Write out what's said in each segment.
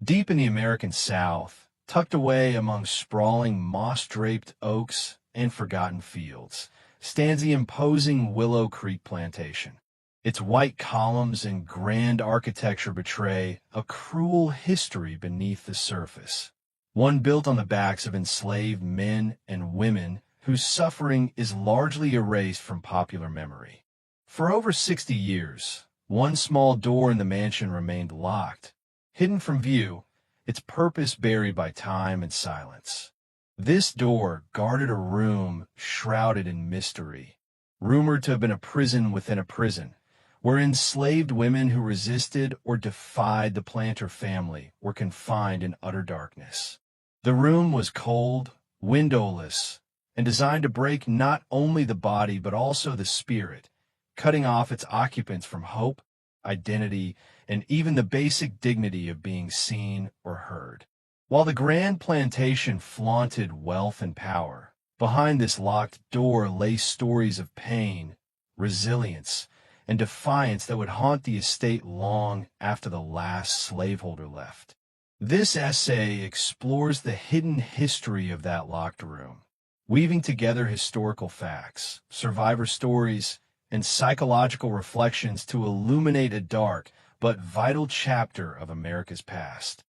Deep in the American South, tucked away among sprawling moss-draped oaks and forgotten fields, stands the imposing Willow Creek Plantation. Its white columns and grand architecture betray a cruel history beneath the surface, one built on the backs of enslaved men and women whose suffering is largely erased from popular memory. For over 60 years, one small door in the mansion remained locked, hidden from view, its purpose buried by time and silence. This door guarded a room shrouded in mystery, rumored to have been a prison within a prison, where enslaved women who resisted or defied the planter family were confined in utter darkness. The room was cold, windowless, and designed to break not only the body but also the spirit, cutting off its occupants from hope, identity, and even the basic dignity of being seen or heard. While the grand plantation flaunted wealth and power, behind this locked door lay stories of pain, resilience, and defiance that would haunt the estate long after the last slaveholder left. This essay explores the hidden history of that locked room, weaving together historical facts, survivor stories, and psychological reflections to illuminate a dark but vital chapter of America's past.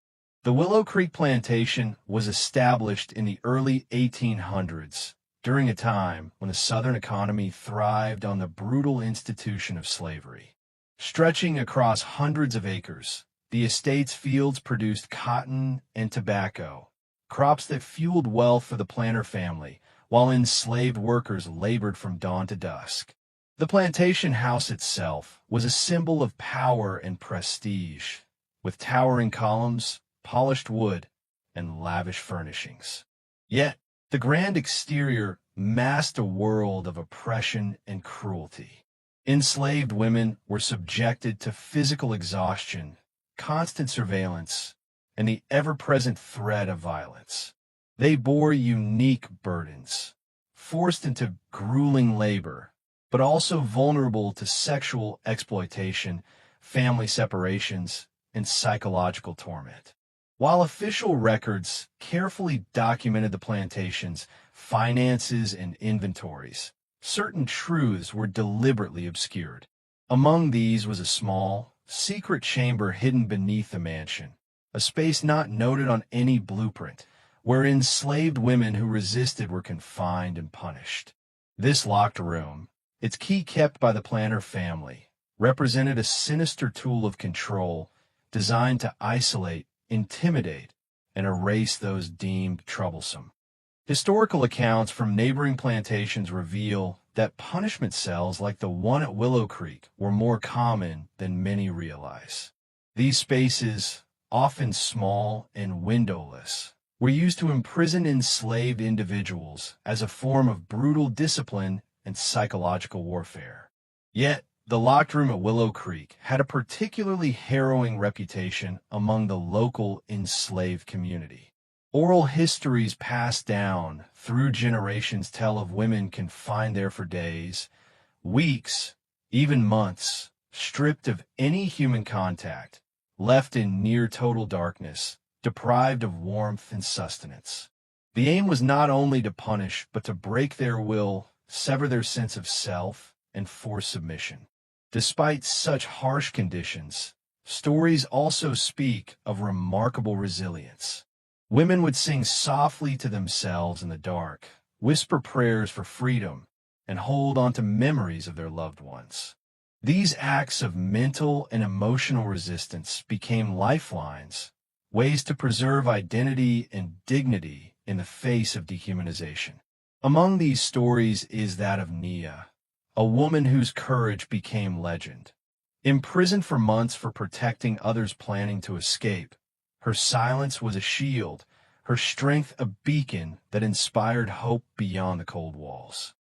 The Willow Creek Plantation was established in the early 1800s, during a time when the Southern economy thrived on the brutal institution of slavery. Stretching across hundreds of acres, the estate's fields produced cotton and tobacco, crops that fueled wealth for the planter family, while enslaved workers labored from dawn to dusk. The plantation house itself was a symbol of power and prestige, with towering columns, polished wood, and lavish furnishings. Yet, the grand exterior masked a world of oppression and cruelty. Enslaved women were subjected to physical exhaustion, constant surveillance, and the ever-present threat of violence. They bore unique burdens, forced into grueling labor, but also vulnerable to sexual exploitation, family separations, and psychological torment. While official records carefully documented the plantation's finances and inventories, certain truths were deliberately obscured. Among these was a small, secret chamber hidden beneath the mansion, a space not noted on any blueprint, where enslaved women who resisted were confined and punished. This locked room, its key kept by the planter family, represented a sinister tool of control designed to isolate, intimidate, and erase those deemed troublesome. Historical accounts from neighboring plantations reveal that punishment cells like the one at Willow Creek were more common than many realize. These spaces, often small and windowless, were used to imprison enslaved individuals as a form of brutal discipline and psychological warfare. Yet, the locked room at Willow Creek had a particularly harrowing reputation among the local enslaved community. Oral histories passed down through generations tell of women confined there for days, weeks, even months, stripped of any human contact, left in near total darkness, deprived of warmth and sustenance. The aim was not only to punish, but to break their will, sever their sense of self, and force submission. Despite such harsh conditions, stories also speak of remarkable resilience. Women would sing softly to themselves in the dark, whisper prayers for freedom, and hold on to memories of their loved ones. These acts of mental and emotional resistance became lifelines, ways to preserve identity and dignity in the face of dehumanization. Among these stories is that of Nia, a woman whose courage became legend. Imprisoned for months for protecting others planning to escape, her silence was a shield, her strength a beacon that inspired hope beyond the cold walls.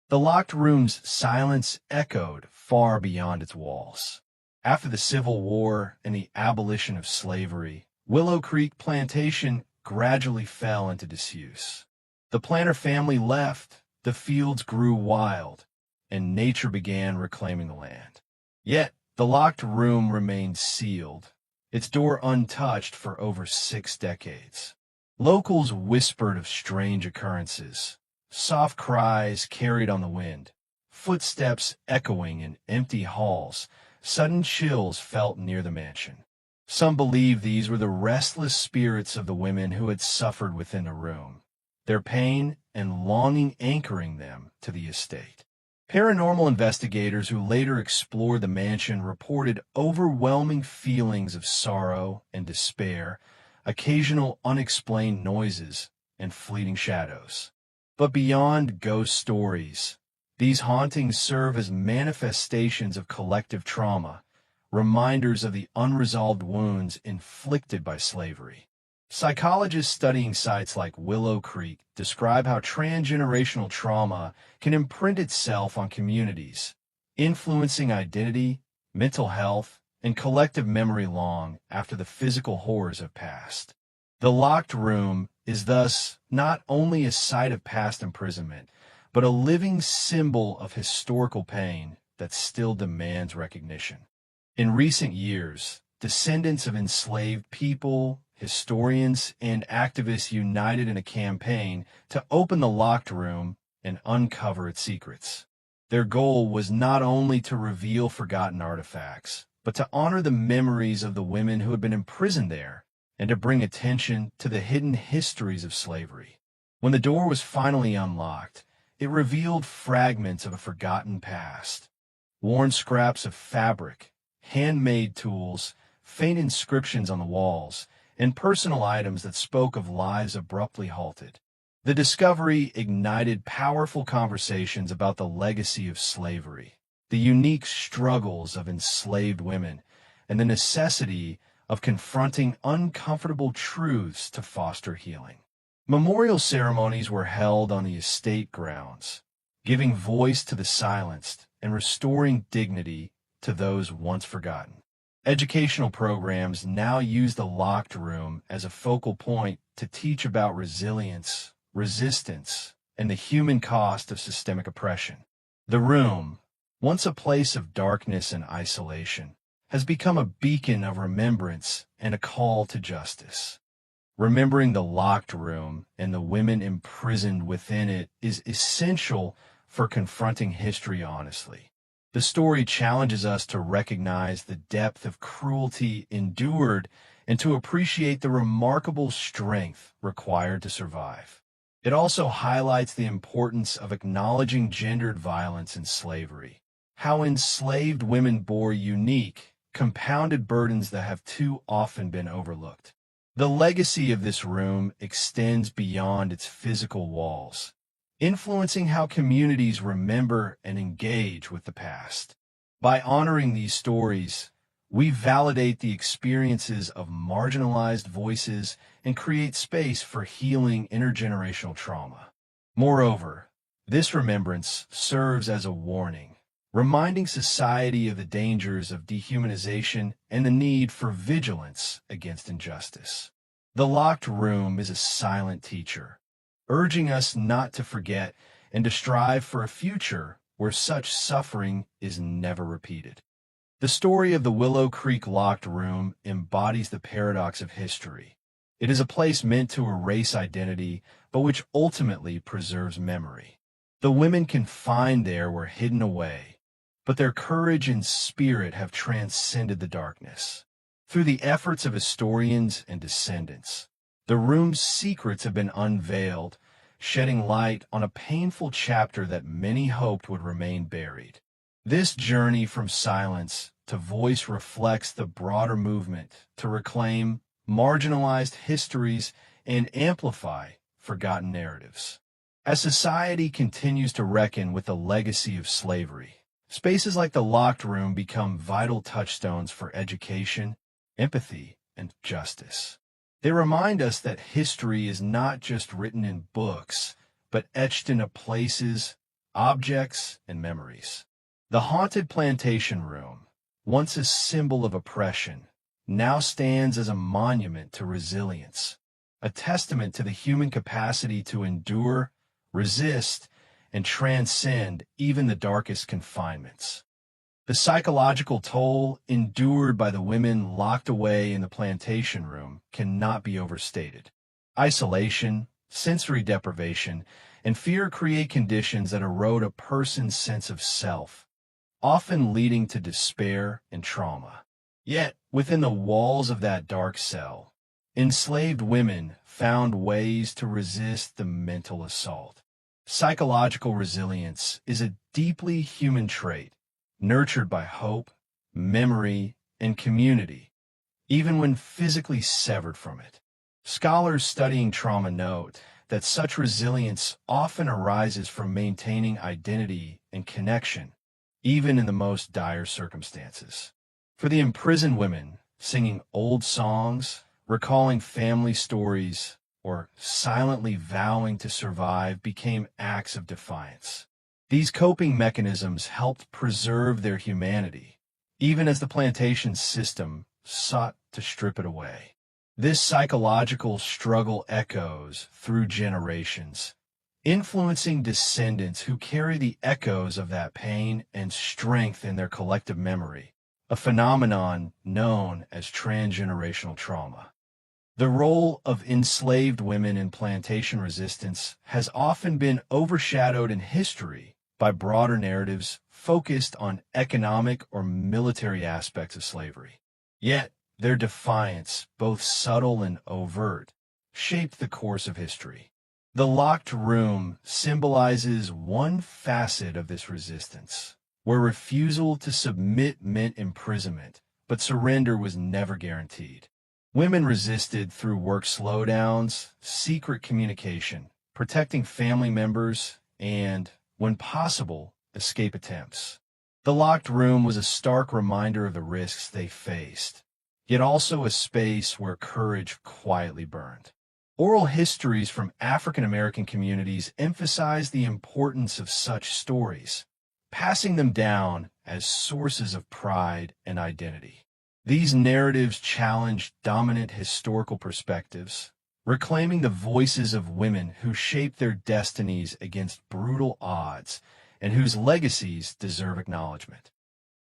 The locked room's silence echoed far beyond its walls. After the Civil War and the abolition of slavery, Willow Creek Plantation gradually fell into disuse. The planter family left, the fields grew wild, and nature began reclaiming the land. Yet, the locked room remained sealed, its door untouched for over 6 decades. Locals whispered of strange occurrences, soft cries carried on the wind, footsteps echoing in empty halls, sudden chills felt near the mansion. Some believed these were the restless spirits of the women who had suffered within the room, their pain and longing anchoring them to the estate. Paranormal investigators who later explored the mansion reported overwhelming feelings of sorrow and despair, occasional unexplained noises, and fleeting shadows. But beyond ghost stories, these hauntings serve as manifestations of collective trauma, reminders of the unresolved wounds inflicted by slavery. Psychologists studying sites like Willow Creek describe how transgenerational trauma can imprint itself on communities, influencing identity, mental health, and collective memory long after the physical horrors have passed. The locked room is thus not only a site of past imprisonment, but a living symbol of historical pain that still demands recognition. In recent years, descendants of enslaved people, historians, and activists united in a campaign to open the locked room and uncover its secrets. Their goal was not only to reveal forgotten artifacts, but to honor the memories of the women who had been imprisoned there and to bring attention to the hidden histories of slavery. When the door was finally unlocked, it revealed fragments of a forgotten past, worn scraps of fabric, handmade tools, faint inscriptions on the walls, and personal items that spoke of lives abruptly halted. The discovery ignited powerful conversations about the legacy of slavery, the unique struggles of enslaved women, and the necessity of confronting uncomfortable truths to foster healing. Memorial ceremonies were held on the estate grounds, giving voice to the silenced and restoring dignity to those once forgotten. Educational programs now use the locked room as a focal point to teach about resilience, resistance, and the human cost of systemic oppression. The room, once a place of darkness and isolation, has become a beacon of remembrance and a call to justice. Remembering the locked room and the women imprisoned within it is essential for confronting history honestly. The story challenges us to recognize the depth of cruelty endured and to appreciate the remarkable strength required to survive. It also highlights the importance of acknowledging gendered violence and slavery, how enslaved women bore unique, compounded burdens that have too often been overlooked. The legacy of this room extends beyond its physical walls, influencing how communities remember and engage with the past. By honoring these stories, we validate the experiences of marginalized voices and create space for healing intergenerational trauma. Moreover, this remembrance serves as a warning, reminding society of the dangers of dehumanization and the need for vigilance against injustice. The locked room is a silent teacher, urging us not to forget and to strive for a future where such suffering is never repeated. The story of the Willow Creek locked room embodies the paradox of history. It is a place meant to erase identity, but which ultimately preserves memory. The women confined there were hidden away, but their courage and spirit have transcended the darkness. Through the efforts of historians and descendants, the room's secrets have been unveiled, shedding light on a painful chapter that many hoped would remain buried. This journey from silence to voice reflects the broader movement to reclaim marginalized histories and amplify forgotten narratives. As society continues to reckon with the legacy of slavery, spaces like the locked room become vital touchstones for education, empathy, and justice. They remind us that history is not just written in books, but etched into places, objects, and memories. The haunted plantation room, once a symbol of oppression, now stands as a monument to resilience, a testament to the human capacity to endure, resist, and transcend even the darkest confinements. The psychological toll endured by the women locked away in the plantation room cannot be overstated. Isolation, sensory deprivation, and fear create conditions that erode a person's sense of self, often leading to despair and trauma. Yet, within the walls of that dark cell, enslaved women found ways to resist the mental assault. Psychological resilience is a deeply human trait, nurtured by hope, memory, and community, even when physically severed from it. Scholars studying trauma note that such resilience often arises from maintaining identity and connection, even in the most dire circumstances. For the imprisoned women, singing old songs, recalling family stories, or silently vowing to survive became acts of defiance. These coping mechanisms helped preserve their humanity, even as the plantation system sought to strip it away. This psychological struggle echoes through generations, influencing descendants who carry the echoes of that pain and strength in their collective memory, a phenomenon known as transgenerational trauma. The role of enslaved women in plantation resistance has often been overshadowed in history by broader narratives focused on economic or military aspects of slavery. Yet, their defiance, both subtle and overt, shaped the course of history. The locked room symbolizes one facet of this resistance, where refusal to submit meant imprisonment, but surrender was never guaranteed. Women resisted through work slowdowns, secret communication, protecting family members, and, when possible, escape attempts. The locked room was a stark reminder of the risks they faced, yet also a space where courage quietly burned. Oral histories from African American communities emphasize the importance of such stories, passing them down as sources of pride and identity. These narratives challenge dominant historical perspectives, reclaiming the voices of women who shaped their destinies against brutal odds and whose legacies deserve acknowledgement.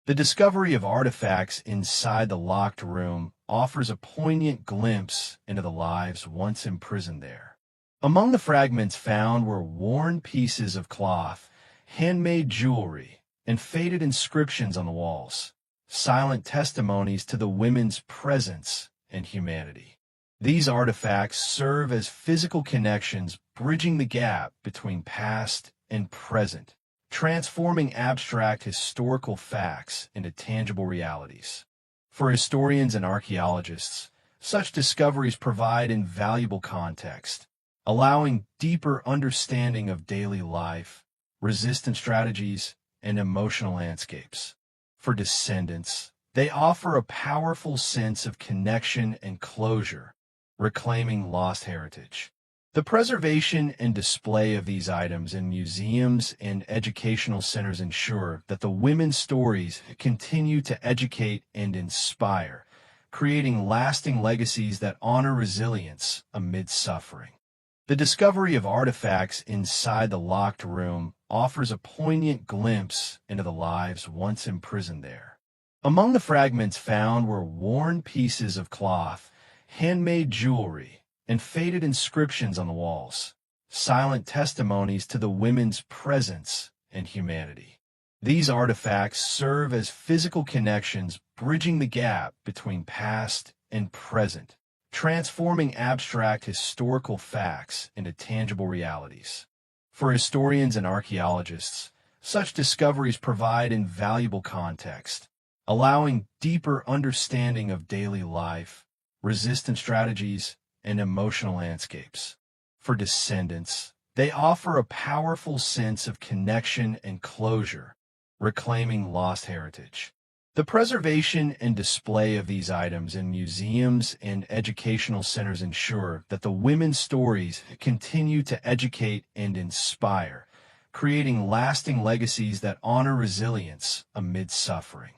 The discovery of artifacts inside the locked room offers a poignant glimpse into the lives once imprisoned there. Among the fragments found were worn pieces of cloth, handmade jewelry, and faded inscriptions on the walls, silent testimonies to the women's presence and humanity. These artifacts serve as physical connections bridging the gap between past and present, transforming abstract historical facts into tangible realities. For historians and archaeologists, such discoveries provide invaluable context, allowing deeper understanding of daily life, resistance strategies, and emotional landscapes. For descendants, they offer a powerful sense of connection and closure, reclaiming lost heritage. The preservation and display of these items in museums and educational centers ensure that the women's stories continue to educate and inspire, creating lasting legacies that honor resilience amid suffering. The discovery of artifacts inside the locked room offers a poignant glimpse into the lives once imprisoned there. Among the fragments found were worn pieces of cloth, handmade jewelry, and faded inscriptions on the walls, silent testimonies to the women's presence and humanity. These artifacts serve as physical connections bridging the gap between past and present, transforming abstract historical facts into tangible realities. For historians and archaeologists, such discoveries provide invaluable context, allowing deeper understanding of daily life, resistance strategies, and emotional landscapes. For descendants, they offer a powerful sense of connection and closure, reclaiming lost heritage. The preservation and display of these items in museums and educational centers ensure that the women's stories continue to educate and inspire, creating lasting legacies that honor resilience amid suffering.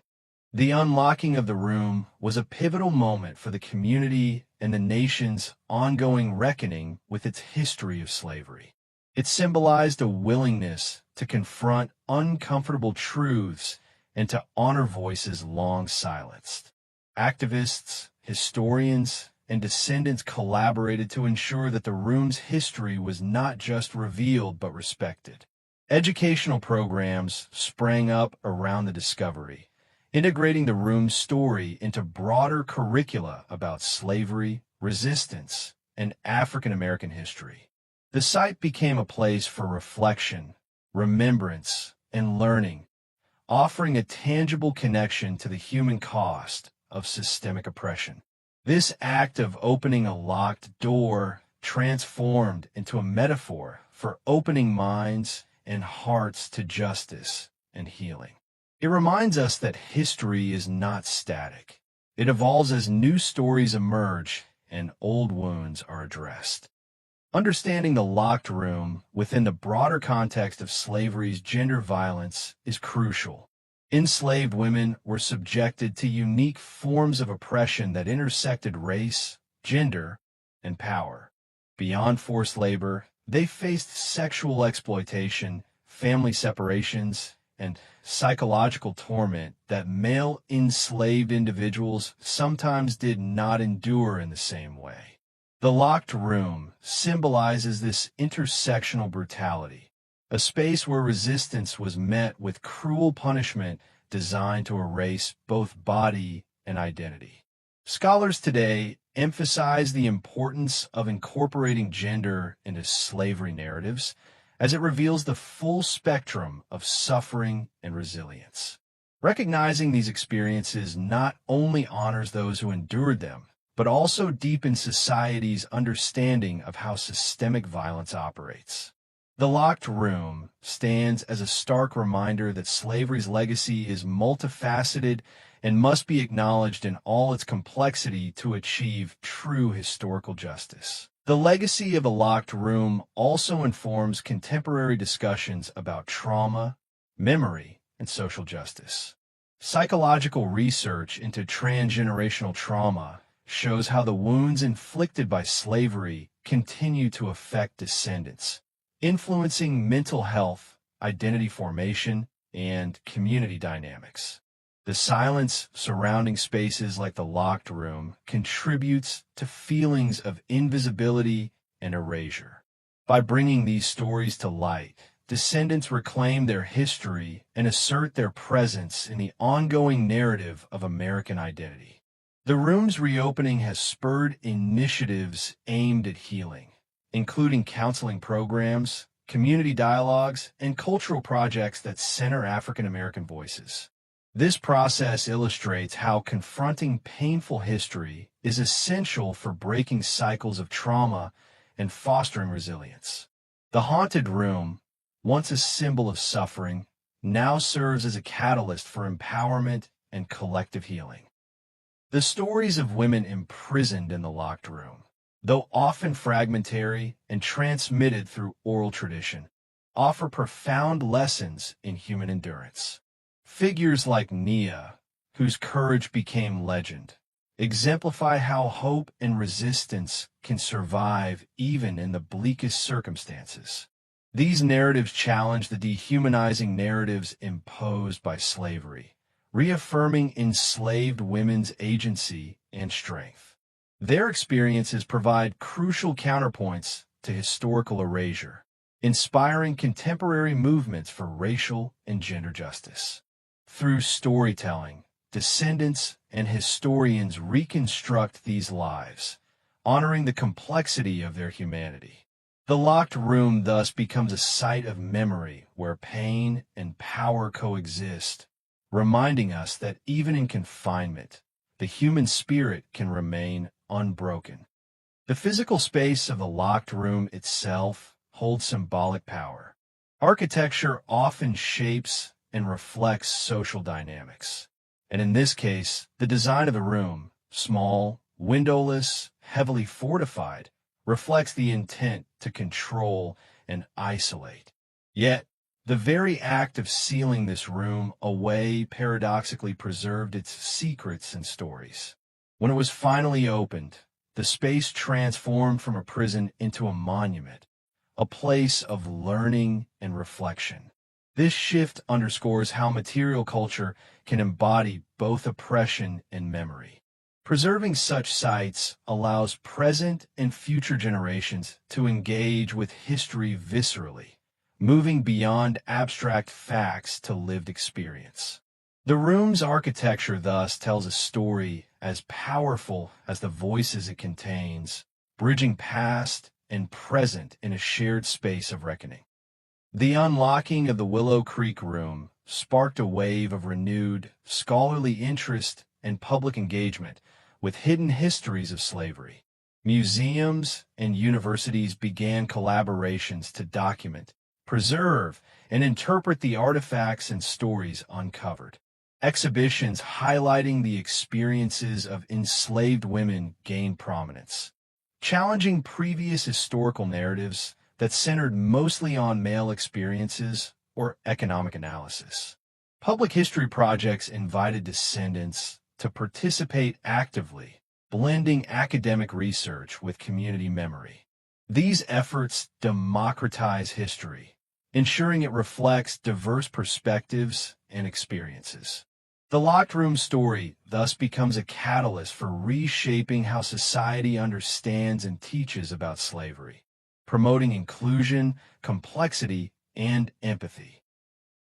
The unlocking of the room was a pivotal moment for the community and the nation's ongoing reckoning with its history of slavery. It symbolized a willingness to confront uncomfortable truths and to honor voices long silenced. Activists, historians, and descendants collaborated to ensure that the room's history was not just revealed but respected. Educational programs sprang up around the discovery, integrating the room's story into broader curricula about slavery, resistance, and African American history. The site became a place for reflection, remembrance, and learning, offering a tangible connection to the human cost of systemic oppression. This act of opening a locked door transformed into a metaphor for opening minds and hearts to justice and healing. It reminds us that history is not static. It evolves as new stories emerge and old wounds are addressed. Understanding the locked room within the broader context of slavery's gender violence is crucial. Enslaved women were subjected to unique forms of oppression that intersected race, gender, and power. Beyond forced labor, they faced sexual exploitation, family separations, and psychological torment that male enslaved individuals sometimes did not endure in the same way. The locked room symbolizes this intersectional brutality, a space where resistance was met with cruel punishment designed to erase both body and identity. Scholars today emphasize the importance of incorporating gender into slavery narratives as it reveals the full spectrum of suffering and resilience. Recognizing these experiences not only honors those who endured them, but also deepens society's understanding of how systemic violence operates. The locked room stands as a stark reminder that slavery's legacy is multifaceted and must be acknowledged in all its complexity to achieve true historical justice. The legacy of a locked room also informs contemporary discussions about trauma, memory, and social justice. Psychological research into transgenerational trauma shows how the wounds inflicted by slavery continue to affect descendants, influencing mental health, identity formation, and community dynamics. The silence surrounding spaces like the locked room contributes to feelings of invisibility and erasure. By bringing these stories to light, descendants reclaim their history and assert their presence in the ongoing narrative of American identity. The room's reopening has spurred initiatives aimed at healing, including counseling programs, community dialogues, and cultural projects that center African American voices. This process illustrates how confronting painful history is essential for breaking cycles of trauma and fostering resilience. The haunted room, once a symbol of suffering, now serves as a catalyst for empowerment and collective healing. The stories of women imprisoned in the locked room, though often fragmentary and transmitted through oral tradition, offer profound lessons in human endurance. Figures like Nia, whose courage became legend, exemplify how hope and resistance can survive even in the bleakest circumstances. These narratives challenge the dehumanizing narratives imposed by slavery, reaffirming enslaved women's agency and strength. Their experiences provide crucial counterpoints to historical erasure, inspiring contemporary movements for racial and gender justice. Through storytelling, descendants and historians reconstruct these lives, honoring the complexity of their humanity. The locked room thus becomes a site of memory where pain and power coexist, reminding us that even in confinement, the human spirit can remain unbroken. The physical space of the locked room itself holds symbolic power. Architecture often shapes and reflects social dynamics. And in this case, the design of the room, small, windowless, heavily fortified, reflects the intent to control and isolate. Yet, the very act of sealing this room away paradoxically preserved its secrets and stories. When it was finally opened, the space transformed from a prison into a monument, a place of learning and reflection. This shift underscores how material culture can embody both oppression and memory. Preserving such sites allows present and future generations to engage with history viscerally, moving beyond abstract facts to lived experience. The room's architecture thus tells a story as powerful as the voices it contains, bridging past and present in a shared space of reckoning. The unlocking of the Willow Creek Room sparked a wave of renewed scholarly interest and public engagement with hidden histories of slavery. Museums and universities began collaborations to document, preserve, and interpret the artifacts and stories uncovered. Exhibitions highlighting the experiences of enslaved women gained prominence, challenging previous historical narratives that centered mostly on male experiences or economic analysis. Public history projects invited descendants to participate actively, blending academic research with community memory. These efforts democratize history, ensuring it reflects diverse perspectives and experiences. The locked room story thus becomes a catalyst for reshaping how society understands and teaches about slavery, promoting inclusion, complexity, and empathy.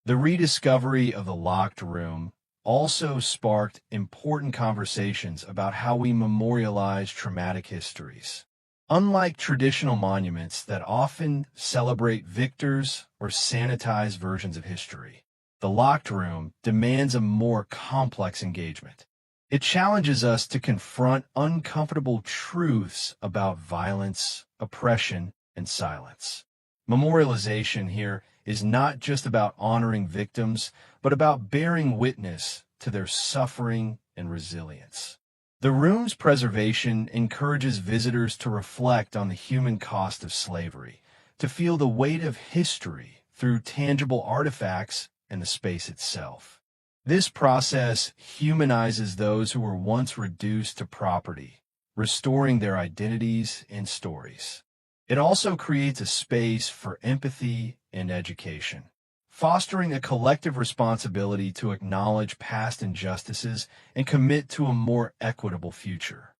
The rediscovery of the locked room also sparked important conversations about how we memorialize traumatic histories. Unlike traditional monuments that often celebrate victors or sanitize versions of history, the locked room demands a more complex engagement. It challenges us to confront uncomfortable truths about violence, oppression, and silence. Memorialization here is not just about honoring victims, but about bearing witness to their suffering and resilience. The room's preservation encourages visitors to reflect on the human cost of slavery, to feel the weight of history through tangible artifacts and the space itself. This process humanizes those who were once reduced to property, restoring their identities and stories. It also creates a space for empathy and education, fostering a collective responsibility to acknowledge past injustices and commit to a more equitable future.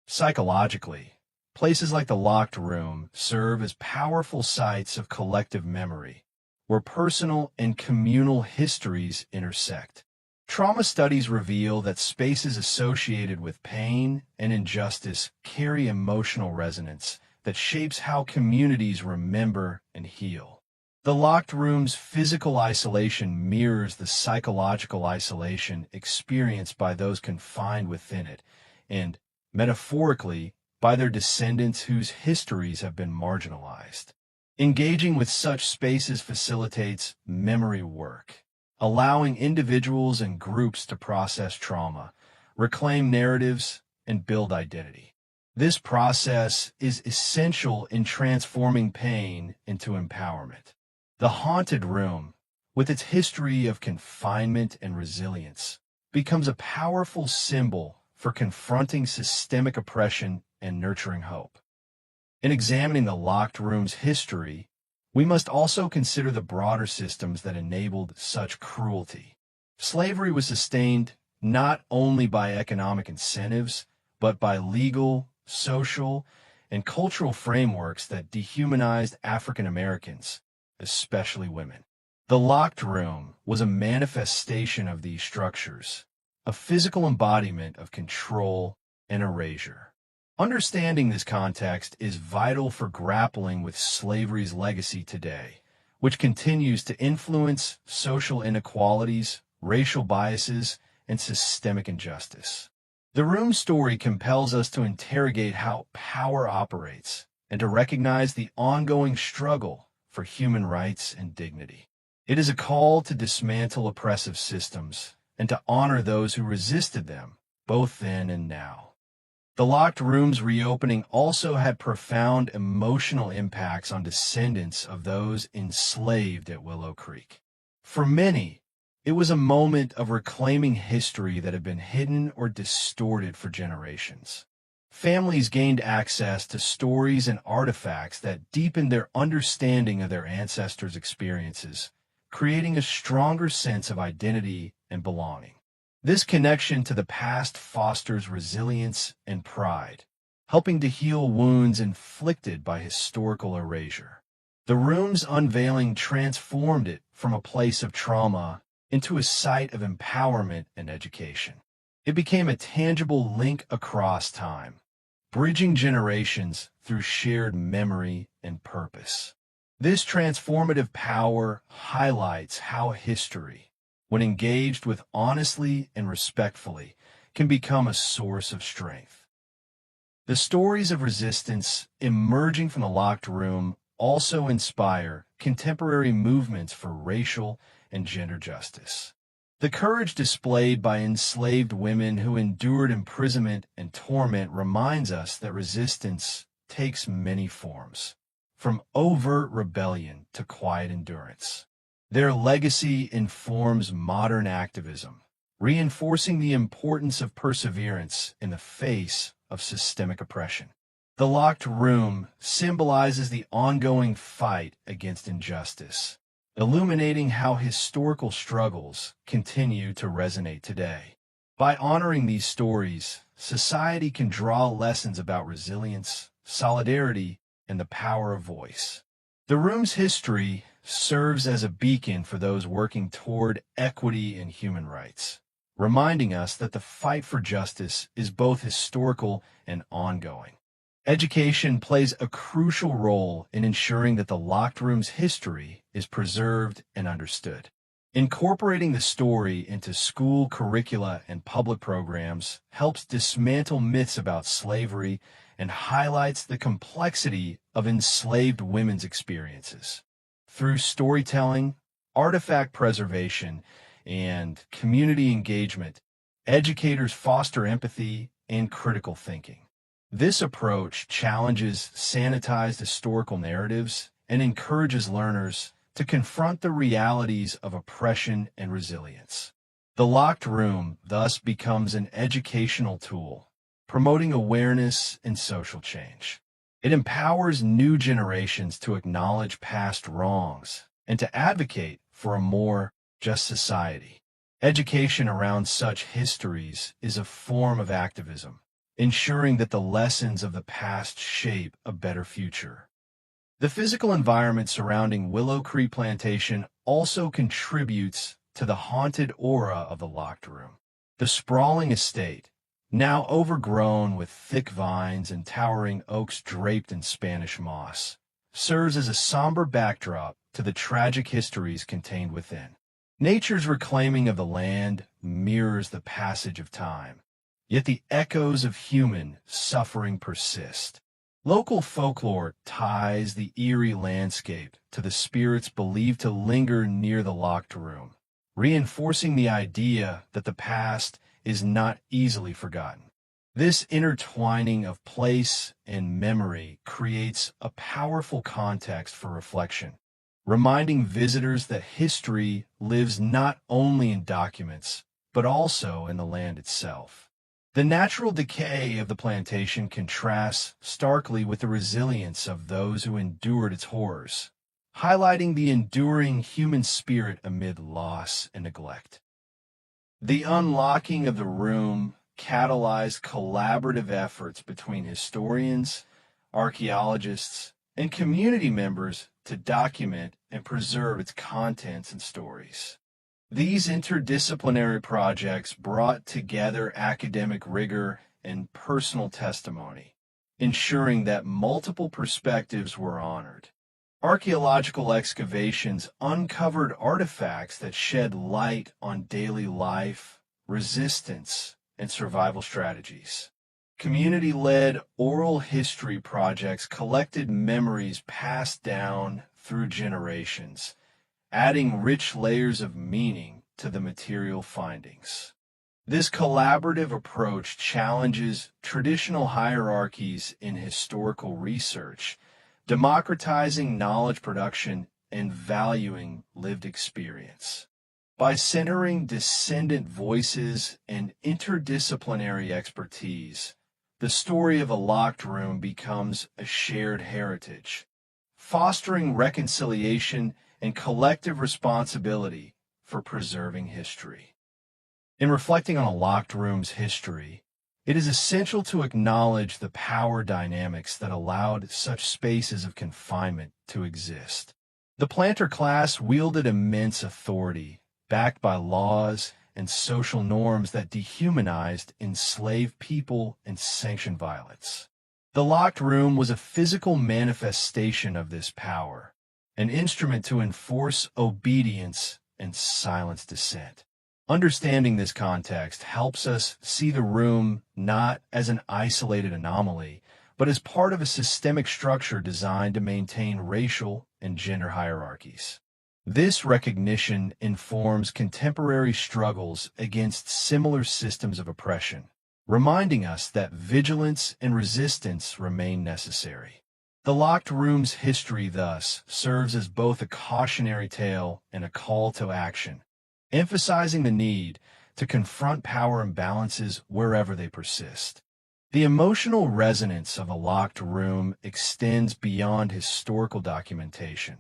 Psychologically, places like the locked room serve as powerful sites of collective memory, where personal and communal histories intersect. Trauma studies reveal that spaces associated with pain and injustice carry emotional resonance that shapes how communities remember and heal. The locked room's physical isolation mirrors the psychological isolation experienced by those confined within it, and, metaphorically, by their descendants whose histories have been marginalized. Engaging with such spaces facilitates memory work, allowing individuals and groups to process trauma, reclaim narratives, and build identity. This process is essential in transforming pain into empowerment. The haunted room, with its history of confinement and resilience, becomes a powerful symbol for confronting systemic oppression and nurturing hope. In examining the locked room's history, we must also consider the broader systems that enabled such cruelty. Slavery was sustained not only by economic incentives, but by legal, social, and cultural frameworks that dehumanized African Americans, especially women. The locked room was a manifestation of these structures, a physical embodiment of control and erasure. Understanding this context is vital for grappling with slavery's legacy today, which continues to influence social inequalities, racial biases, and systemic injustice. The room story compels us to interrogate how power operates and to recognize the ongoing struggle for human rights and dignity. It is a call to dismantle oppressive systems and to honor those who resisted them, both then and now. The locked room's reopening also had profound emotional impacts on descendants of those enslaved at Willow Creek. For many, it was a moment of reclaiming history that had been hidden or distorted for generations. Families gained access to stories and artifacts that deepened their understanding of their ancestors' experiences, creating a stronger sense of identity and belonging. This connection to the past fosters resilience and pride, helping to heal wounds inflicted by historical erasure. The room's unveiling transformed it from a place of trauma into a site of empowerment and education. It became a tangible link across time, bridging generations through shared memory and purpose. This transformative power highlights how history, when engaged with honestly and respectfully, can become a source of strength. The stories of resistance emerging from the locked room also inspire contemporary movements for racial and gender justice. The courage displayed by enslaved women who endured imprisonment and torment reminds us that resistance takes many forms, from overt rebellion to quiet endurance. Their legacy informs modern activism, reinforcing the importance of perseverance in the face of systemic oppression. The locked room symbolizes the ongoing fight against injustice, illuminating how historical struggles continue to resonate today. By honoring these stories, society can draw lessons about resilience, solidarity, and the power of voice. The room's history serves as a beacon for those working toward equity and human rights, reminding us that the fight for justice is both historical and ongoing. Education plays a crucial role in ensuring that the locked room's history is preserved and understood. Incorporating the story into school curricula and public programs helps dismantle myths about slavery and highlights the complexity of enslaved women's experiences. Through storytelling, artifact preservation, and community engagement, educators foster empathy and critical thinking. This approach challenges sanitized historical narratives and encourages learners to confront the realities of oppression and resilience. The locked room thus becomes an educational tool, promoting awareness and social change. It empowers new generations to acknowledge past wrongs and to advocate for a more just society. Education around such histories is a form of activism, ensuring that the lessons of the past shape a better future. The physical environment surrounding Willow Creek Plantation also contributes to the haunted aura of the locked room. The sprawling estate, now overgrown with thick vines and towering oaks draped in Spanish moss, serves as a somber backdrop to the tragic histories contained within. Nature's reclaiming of the land mirrors the passage of time, yet the echoes of human suffering persist. Local folklore ties the eerie landscape to the spirits believed to linger near the locked room, reinforcing the idea that the past is not easily forgotten. This intertwining of place and memory creates a powerful context for reflection, reminding visitors that history lives not only in documents, but also in the land itself. The natural decay of the plantation contrasts starkly with the resilience of those who endured its horrors, highlighting the enduring human spirit amid loss and neglect. The unlocking of the room catalyzed collaborative efforts between historians, archaeologists, and community members to document and preserve its contents and stories. These interdisciplinary projects brought together academic rigor and personal testimony, ensuring that multiple perspectives were honored. Archaeological excavations uncovered artifacts that shed light on daily life, resistance, and survival strategies. Community-led oral history projects collected memories passed down through generations, adding rich layers of meaning to the material findings. This collaborative approach challenges traditional hierarchies in historical research, democratizing knowledge production and valuing lived experience. By centering descendant voices and interdisciplinary expertise, the story of a locked room becomes a shared heritage, fostering reconciliation and collective responsibility for preserving history. In reflecting on a locked room's history, it is essential to acknowledge the power dynamics that allowed such spaces of confinement to exist. The planter class wielded immense authority, backed by laws and social norms that dehumanized enslaved people and sanctioned violence. The locked room was a physical manifestation of this power, an instrument to enforce obedience and silence dissent. Understanding this context helps us see the room not as an isolated anomaly, but as part of a systemic structure designed to maintain racial and gender hierarchies. This recognition informs contemporary struggles against similar systems of oppression, reminding us that vigilance and resistance remain necessary. The locked room's history, thus, serves as both a cautionary tale and a call to action, emphasizing the need to confront power imbalances wherever they persist. The emotional resonance of a locked room extends beyond historical documentation.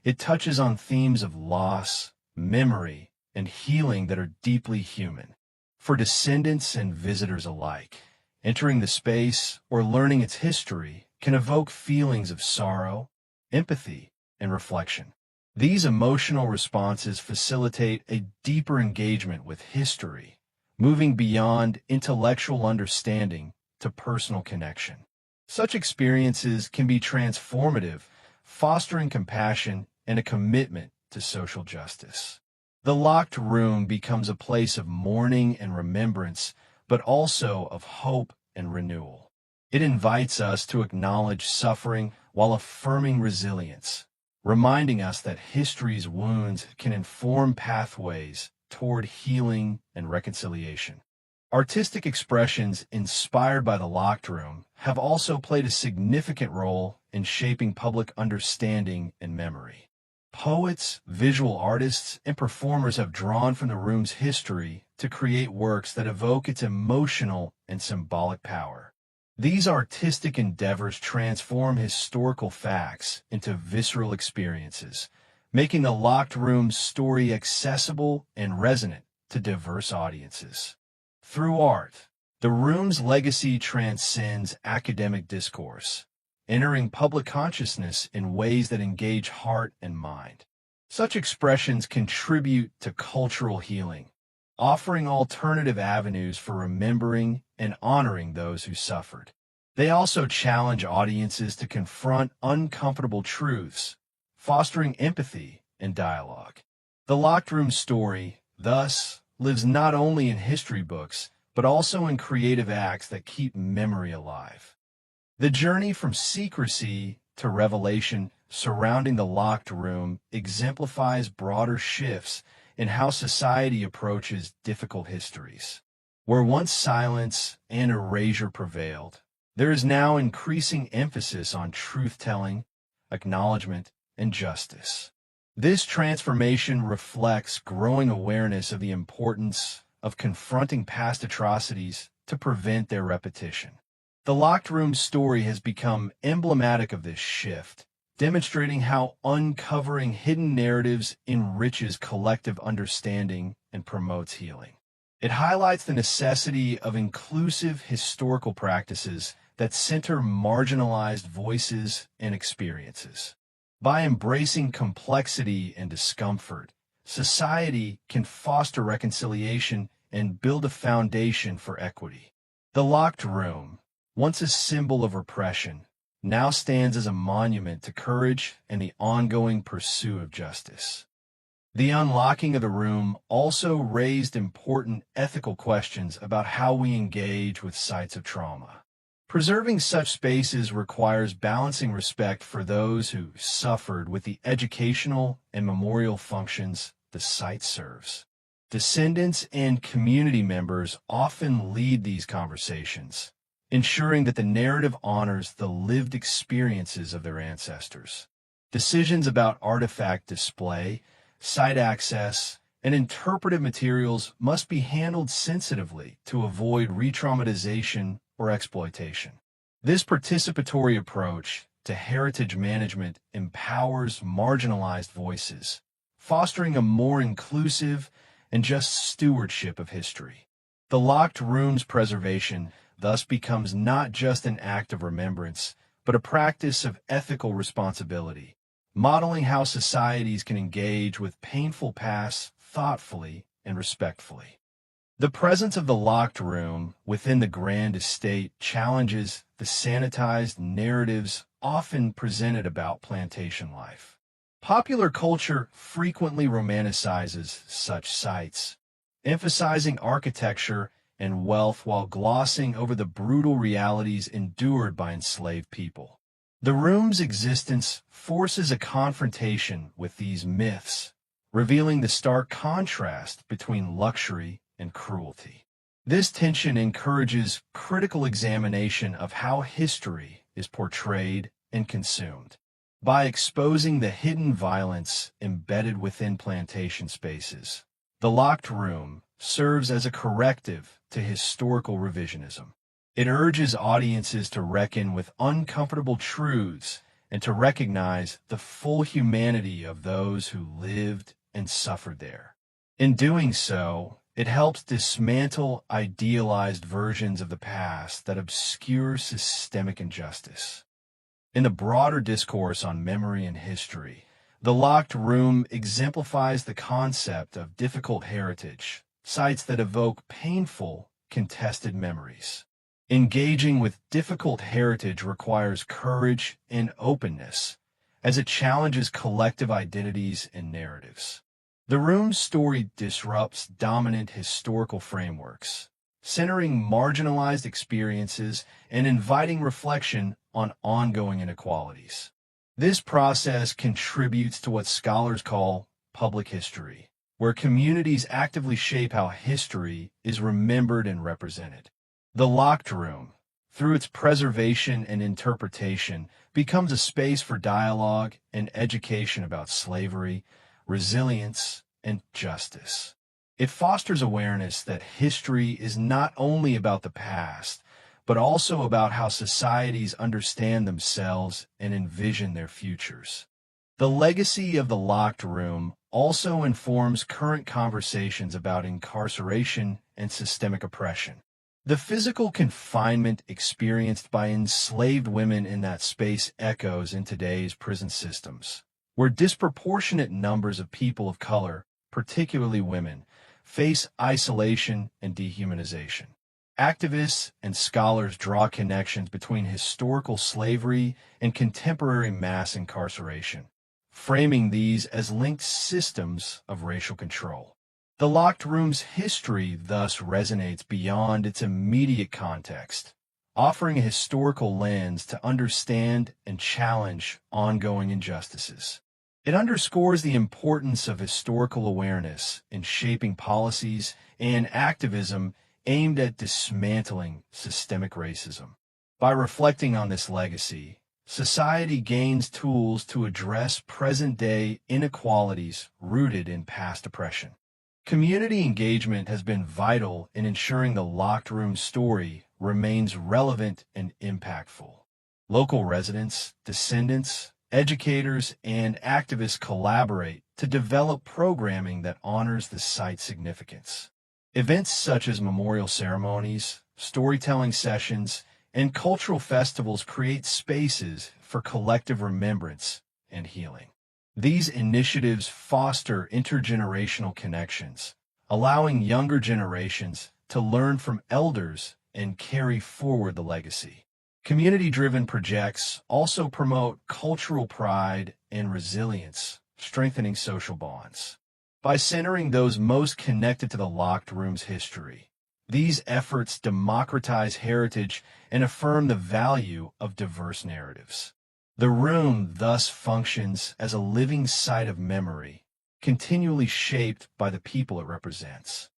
It touches on themes of loss, memory, and healing that are deeply human. For descendants and visitors alike, entering the space or learning its history can evoke feelings of sorrow, empathy, and reflection. These emotional responses facilitate a deeper engagement with history, moving beyond intellectual understanding to personal connection. Such experiences can be transformative, fostering compassion and a commitment to social justice. The locked room becomes a place of mourning and remembrance, but also of hope and renewal. It invites us to acknowledge suffering while affirming resilience, reminding us that history's wounds can inform pathways toward healing and reconciliation. Artistic expressions inspired by the locked room have also played a significant role in shaping public understanding and memory. Poets, visual artists, and performers have drawn from the room's history to create works that evoke its emotional and symbolic power. These artistic endeavors transform historical facts into visceral experiences, making the locked room's story accessible and resonant to diverse audiences. Through art, the room's legacy transcends academic discourse, entering public consciousness in ways that engage heart and mind. Such expressions contribute to cultural healing, offering alternative avenues for remembering and honoring those who suffered. They also challenge audiences to confront uncomfortable truths, fostering empathy and dialogue. The locked room story, thus, lives not only in history books, but also in creative acts that keep memory alive. The journey from secrecy to revelation surrounding the locked room exemplifies broader shifts in how society approaches difficult histories. Where once silence and erasure prevailed, there is now increasing emphasis on truth-telling, acknowledgement, and justice. This transformation reflects growing awareness of the importance of confronting past atrocities to prevent their repetition. The locked room story has become emblematic of this shift, demonstrating how uncovering hidden narratives enriches collective understanding and promotes healing. It highlights the necessity of inclusive historical practices that center marginalized voices and experiences. By embracing complexity and discomfort, society can foster reconciliation and build a foundation for equity. The locked room, once a symbol of repression, now stands as a monument to courage and the ongoing pursuit of justice. The unlocking of the room also raised important ethical questions about how we engage with sites of trauma. Preserving such spaces requires balancing respect for those who suffered with the educational and memorial functions the site serves. Descendants and community members often lead these conversations, ensuring that the narrative honors the lived experiences of their ancestors. Decisions about artifact display, site access, and interpretive materials must be handled sensitively to avoid re-traumatization or exploitation. This participatory approach to heritage management empowers marginalized voices, fostering a more inclusive and just stewardship of history. The locked room's preservation thus becomes not just an act of remembrance, but a practice of ethical responsibility, modeling how societies can engage with painful pasts thoughtfully and respectfully. The presence of the locked room within the grand estate challenges the sanitized narratives often presented about plantation life. Popular culture frequently romanticizes such sites, emphasizing architecture and wealth while glossing over the brutal realities endured by enslaved people. The room's existence forces a confrontation with these myths, revealing the stark contrast between luxury and cruelty. This tension encourages critical examination of how history is portrayed and consumed. By exposing the hidden violence embedded within plantation spaces, the locked room serves as a corrective to historical revisionism. It urges audiences to reckon with uncomfortable truths and to recognize the full humanity of those who lived and suffered there. In doing so, it helps dismantle idealized versions of the past that obscure systemic injustice. In the broader discourse on memory and history, the locked room exemplifies the concept of difficult heritage, sites that evoke painful, contested memories. Engaging with difficult heritage requires courage and openness, as it challenges collective identities and narratives. The room's story disrupts dominant historical frameworks, centering marginalized experiences and inviting reflection on ongoing inequalities. This process contributes to what scholars call public history, where communities actively shape how history is remembered and represented. The locked room, through its preservation and interpretation, becomes a space for dialogue and education about slavery, resilience, and justice. It fosters awareness that history is not only about the past, but also about how societies understand themselves and envision their futures. The legacy of the locked room also informs current conversations about incarceration and systemic oppression. The physical confinement experienced by enslaved women in that space echoes in today's prison systems, where disproportionate numbers of people of color, particularly women, face isolation and dehumanization. Activists and scholars draw connections between historical slavery and contemporary mass incarceration, framing these as linked systems of racial control. The locked room's history thus resonates beyond its immediate context, offering a historical lens to understand and challenge ongoing injustices. It underscores the importance of historical awareness in shaping policies and activism aimed at dismantling systemic racism. By reflecting on this legacy, society gains tools to address present-day inequalities rooted in past oppression. Community engagement has been vital in ensuring the locked room story remains relevant and impactful. Local residents, descendants, educators, and activists collaborate to develop programming that honors the site's significance. Events such as memorial ceremonies, storytelling sessions, and cultural festivals create spaces for collective remembrance and healing. These initiatives foster intergenerational connections, allowing younger generations to learn from elders and carry forward the legacy. Community-driven projects also promote cultural pride and resilience, strengthening social bonds. By centering those most connected to the locked room's history, these efforts democratize heritage and affirm the value of diverse narratives. The room thus functions as a living site of memory, continually shaped by the people it represents.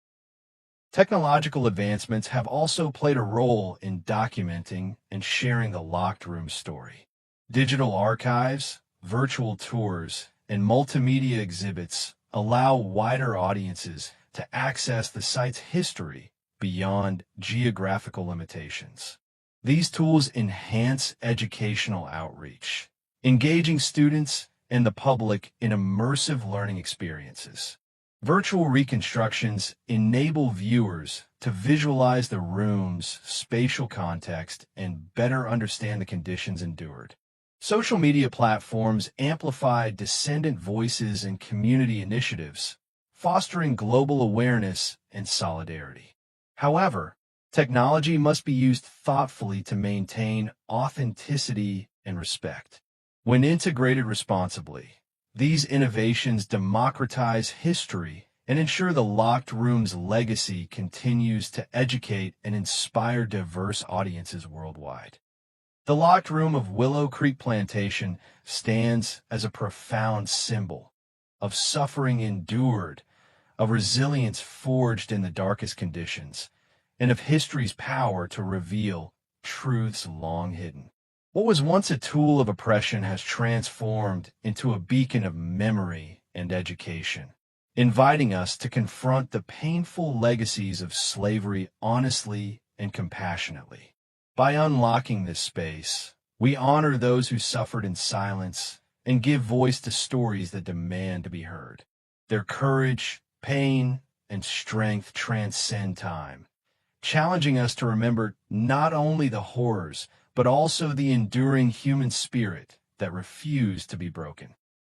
Technological advancements have also played a role in documenting and sharing the locked room story. Digital archives, virtual tours, and multimedia exhibits allow wider audiences to access the site's history beyond geographical limitations. These tools enhance educational outreach, engaging students and the public in immersive learning experiences. Virtual reconstructions enable viewers to visualize the room's spatial context and better understand the conditions endured. Social media platforms amplify dissident voices and community initiatives, fostering global awareness and solidarity. However, technology must be used thoughtfully to maintain authenticity and respect. When integrated responsibly, these innovations democratize history and ensure the locked room's legacy continues to educate and inspire diverse audiences worldwide. The locked room of Willow Creek Plantation stands as a profound symbol of suffering endured, of resilience forged in the darkest conditions, and of history's power to reveal truths long hidden. What was once a tool of oppression has transformed into a beacon of memory and education, inviting us to confront the painful legacies of slavery honestly and compassionately. By unlocking this space, we honor those who suffered in silence and give voice to stories that demand to be heard. Their courage, pain, and strength transcend time, challenging us to remember not only the horrors, but also the enduring human spirit that refused to be broken.